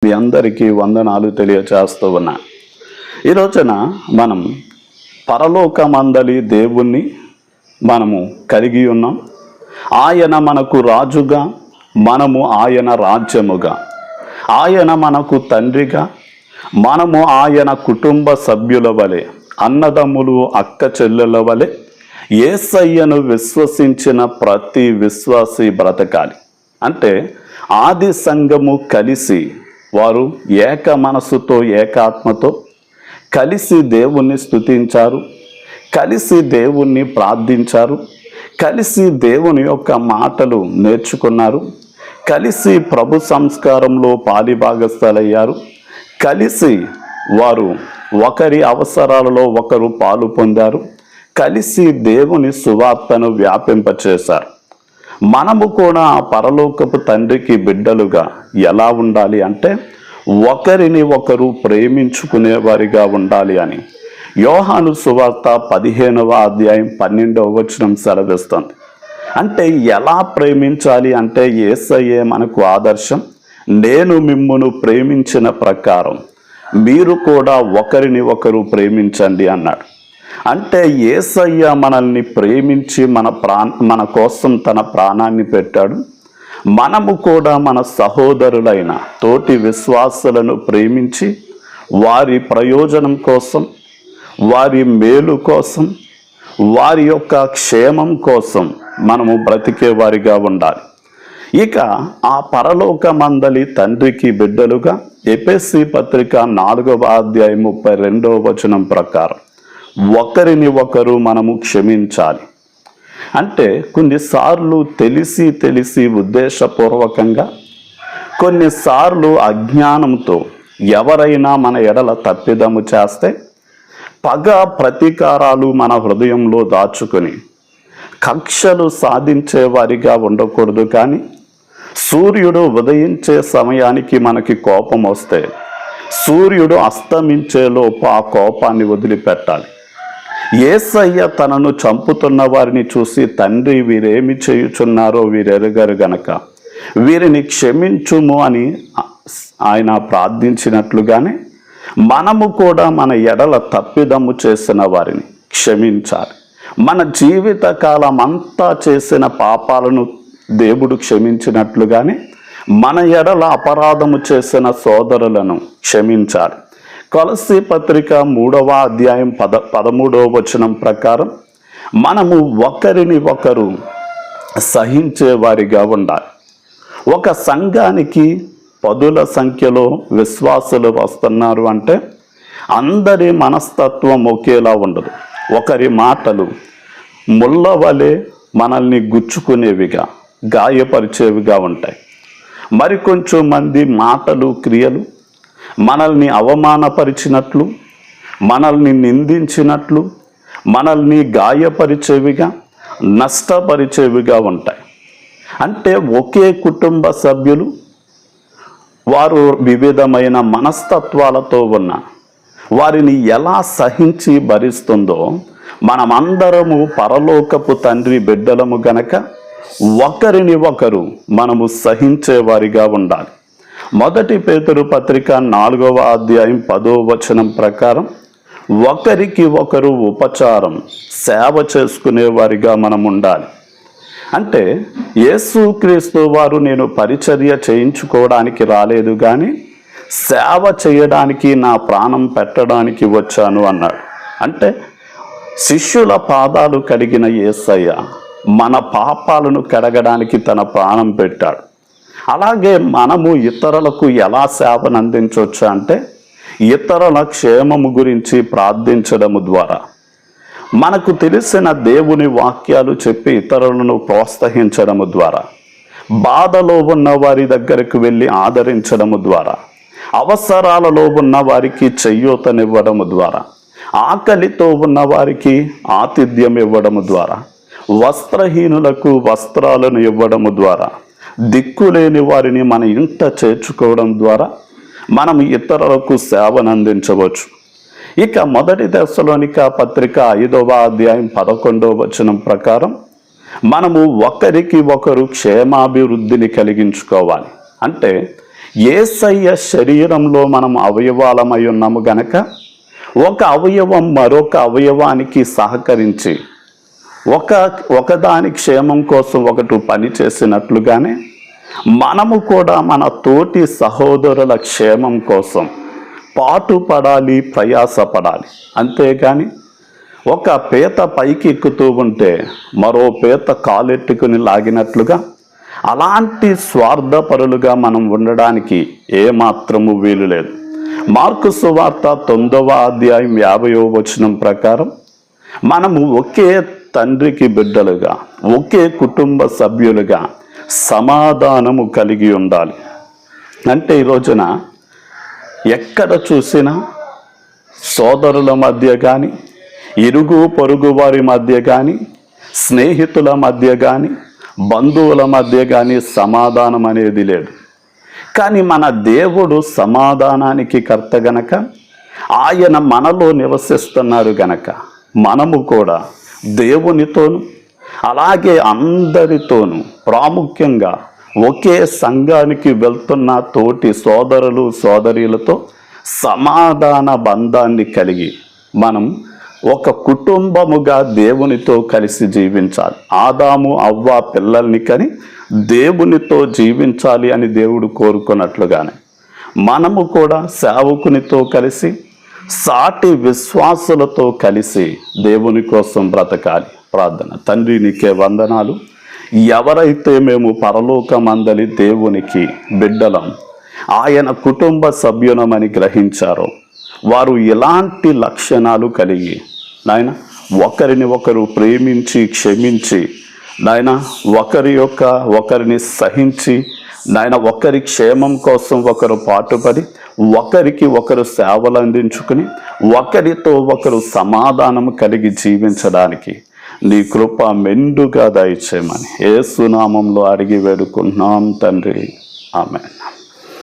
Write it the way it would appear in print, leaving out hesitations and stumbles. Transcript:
మీ అందరికీ వందనాలు తెలియచేస్తూ ఉన్నా. ఈ రోజున మనం పరలోకమందలి దేవుణ్ణి మనము కలిగి ఉన్నాం. ఆయన మనకు రాజుగా, మనము ఆయన రాజ్యముగా. ఆయన మనకు తండ్రిగా, మనము ఆయన కుటుంబ సభ్యుల వలె, అన్నదమ్ములు అక్క చెల్లెల వలె యేసయ్యను విశ్వసించిన ప్రతి విశ్వాసి బ్రతకాలి. అంటే ఆది సంఘము కలిసి వారు ఏక మనసుతో ఏకాత్మతో కలిసి దేవుణ్ణి స్తుతించారు, కలిసి దేవుణ్ణి ప్రార్థించారు, కలిసి దేవుని యొక్క మాటలు నేర్చుకున్నారు, కలిసి ప్రభు సంస్కారంలో పాలిభాగస్థులయ్యారు, కలిసి వారు ఒకరి అవసరాలలో ఒకరు పాలు పొందారు, కలిసి దేవుని సువార్తను వ్యాపింపచేశారు. మనము కూడా పరలోకపు తండ్రికి బిడ్డలుగా ఎలా ఉండాలి అంటే ఒకరిని ఒకరు ప్రేమించుకునేవారిగా ఉండాలి అని యోహాను సువార్త 15వ అధ్యాయం 12వ వచనం సెలవిస్తుంది. అంటే ఎలా ప్రేమించాలి అంటే యేసయ్యే మనకు ఆదర్శం. నేను మిమ్మును ప్రేమించిన ప్రకారం మీరు కూడా ఒకరిని ఒకరు ప్రేమించండి అన్నాడు. అంటే యేసయ్య మనల్ని ప్రేమించి మన కోసం తన ప్రాణాన్ని పెట్టాడు. మనము కూడా మన సహోదరులైన తోటి విశ్వాసులను ప్రేమించి వారి ప్రయోజనం కోసం, వారి మేలు కోసం, వారి యొక్క క్షేమం కోసం మనము బ్రతికే వారిగా ఉండాలి. ఇక ఆ పరలోకమందలి తండ్రికి బిడ్డలుగా ఎఫెసీ పత్రిక 4వ అధ్యాయం 32వ వచనం ప్రకారం ఒకరిని ఒకరు మనము క్షమించాలి. అంటే కొన్నిసార్లు తెలిసి ఉద్దేశపూర్వకంగా, కొన్నిసార్లు అజ్ఞానంతో ఎవరైనా మన ఎడల తప్పిదము చేస్తే పగ ప్రతీకారాలు మన హృదయంలో దాచుకొని కక్షలు సాధించే వారిగా ఉండకూడదు. కానీ సూర్యుడు ఉదయించే సమయానికి మనకి కోపం వస్తే సూర్యుడు అస్తమించేలోపు ఆ కోపాన్ని వదిలిపెట్టాలి. యేసయ్య తనను చంపుతున్న వారిని చూసి, తండ్రి వీరేమి చేయుచున్నారో వీరెరుగరు గనక వీరిని క్షమించుము అని ఆయన ప్రార్థించినట్లుగానే మనము కూడా మన ఎడల తప్పిదమ్ము చేసిన వారిని క్షమించాలి. మన జీవిత కాలం అంతా చేసిన పాపాలను దేవుడు క్షమించినట్లుగానే మన ఎడల అపరాధము చేసిన సోదరులను క్షమించాలి. కొలస్సీ పత్రిక 3వ అధ్యాయం 13వ వచనం ప్రకారం మనము ఒకరిని ఒకరు సహించే వారిగా ఉండాలి. ఒక సంఘానికి 10ల సంఖ్యలో విశ్వాసులు వస్తున్నారు అంటే అందరి మనస్తత్వం ఒకేలా ఉండదు. ఒకరి మాటలు ముళ్ళ వలె మనల్ని గుచ్చుకునేవిగా, గాయపరిచేవిగా ఉంటాయి. మరికొంచెం మంది మాటలు, క్రియలు మనల్ని అవమానపరిచినట్లు, మనల్ని నిందించినట్లు, మనల్ని గాయపరిచేవిగా, నష్టపరిచేవిగా ఉంటాయి. అంటే ఒకే కుటుంబ సభ్యులు వారు వివిధమైన మనస్తత్వాలతో ఉన్న వారిని ఎలా సహించి భరిస్తుందో మనమందరము పరలోకపు తండ్రి బిడ్డలము గనక ఒకరిని ఒకరు మనము సహించేవారిగా ఉండాలి. 1 పేతురు పత్రిక 4వ అధ్యాయం 10వ వచనం ప్రకారం ఒకరికి ఒకరు ఉపచారం, సేవ చేసుకునేవారిగా మనం ఉండాలి. అంటే యేసుక్రీస్తు వారు నేను పరిచర్య చేయించుకోవడానికి రాలేదు కానీ సేవ చేయడానికి, నా ప్రాణం పెట్టడానికి వచ్చాను అన్నాడు. అంటే శిష్యుల పాదాలు కడిగిన యేసయ్య మన పాపాలను కడగడానికి తన ప్రాణం పెట్టాడు. అలాగే మనము ఇతరులకు ఎలా సేవను అందించవచ్చు అంటే ఇతరుల క్షేమము గురించి ప్రార్థించడము ద్వారా, మనకు తెలిసిన దేవుని వాక్యాలు చెప్పి ఇతరులను ప్రోత్సహించడము ద్వారా, బాధలో ఉన్న వారి దగ్గరకు వెళ్ళి ఆదరించడము ద్వారా, అవసరాలలో ఉన్న వారికి చెయ్యూతనివ్వడము ద్వారా, ఆకలితో ఉన్న వారికి ఆతిథ్యం ఇవ్వడము ద్వారా, వస్త్రహీనులకు వస్త్రాలను ఇవ్వడము ద్వారా, దిక్కులేని వారిని మన ఇంట చేర్చుకోవడం ద్వారా మనం ఇతరులకు సేవను అందించవచ్చు. ఇక 1 దశలోనిక పత్రిక 5వ అధ్యాయం 11వ వచనం ప్రకారం మనము ఒకరికి ఒకరు క్షేమాభివృద్ధిని కలిగించుకోవాలి. అంటే యేసయ్య శరీరంలో మనం అవయవాలమై ఉన్నాము గనక ఒక అవయవం మరొక అవయవానికి సహకరించి ఒకదాని క్షేమం కోసం ఒకటి పని చేసినట్లుగానే మనము కూడా మన తోటి సహోదరుల క్షేమం కోసం పాటుపడాలి, ప్రయాసపడాలి. అంతేగాని ఒక పీత పైకి ఎక్కుతూ ఉంటే మరో పీత కాలెట్టుకుని లాగినట్లుగా అలాంటి స్వార్థపరులుగా మనం ఉండడానికి ఏమాత్రము వీలు లేదు. మార్కు సువార్త 9వ అధ్యాయం 50వ వచనం ప్రకారం మనము ఒకే తండ్రికి బిడ్డలుగా, ఒకే కుటుంబ సభ్యులుగా సమాధానము కలిగి ఉండాలి. అంటే ఈ రోజున ఎక్కడ చూసినా సోదరుల మధ్య కానీ, ఇరుగు పొరుగు వారి మధ్య కానీ, స్నేహితుల మధ్య కానీ, బంధువుల మధ్య కానీ సమాధానం అనేది లేదు. కానీ మన దేవుడు సమాధానానికి కర్త గనక, ఆయన మనలో నివసిస్తున్నారు గనక మనము కూడా దేవునితోనూ అలాగే అందరితోనూ, ప్రాముఖ్యంగా ఒకే సంఘానికి వెళ్తున్న తోటి సోదరులు సోదరీలతో సమాధాన బంధాన్ని కలిగి మనం ఒక కుటుంబముగా దేవునితో కలిసి జీవించాలి. ఆదాము అవ్వ పిల్లల్ని కని దేవునితో జీవించాలి అని దేవుడు కోరుకున్నట్లుగానే మనము కూడా సేవకునితో కలిసి, సాటి విశ్వాసులతో కలిసి దేవుని కోసం బ్రతకాలి. ప్రార్థన. తండ్రి, నీకే వందనాలు. ఎవరైతే మేము పరలోకమందలి దేవునికి బిడ్డలం, ఆయన కుటుంబ సభ్యులమని గ్రహించారో వారు ఎలాంటి లక్షణాలు కలిగి నాయన ఒకరిని ఒకరు ప్రేమించి, క్షమించి నాయన ఒకరిని సహించి నాయన ఒకరి క్షేమం కోసం ఒకరు పాటుపడి, ఒకరికి ఒకరు సేవలు అందించుకుని, ఒకరితో ఒకరు సమాధానం కలిగి జీవించడానికి నీ కృప మెండుగా దయచేయమని యేసు నామములో అడిగి వేడుకుంటున్నాం తండ్రి. ఆమేన్.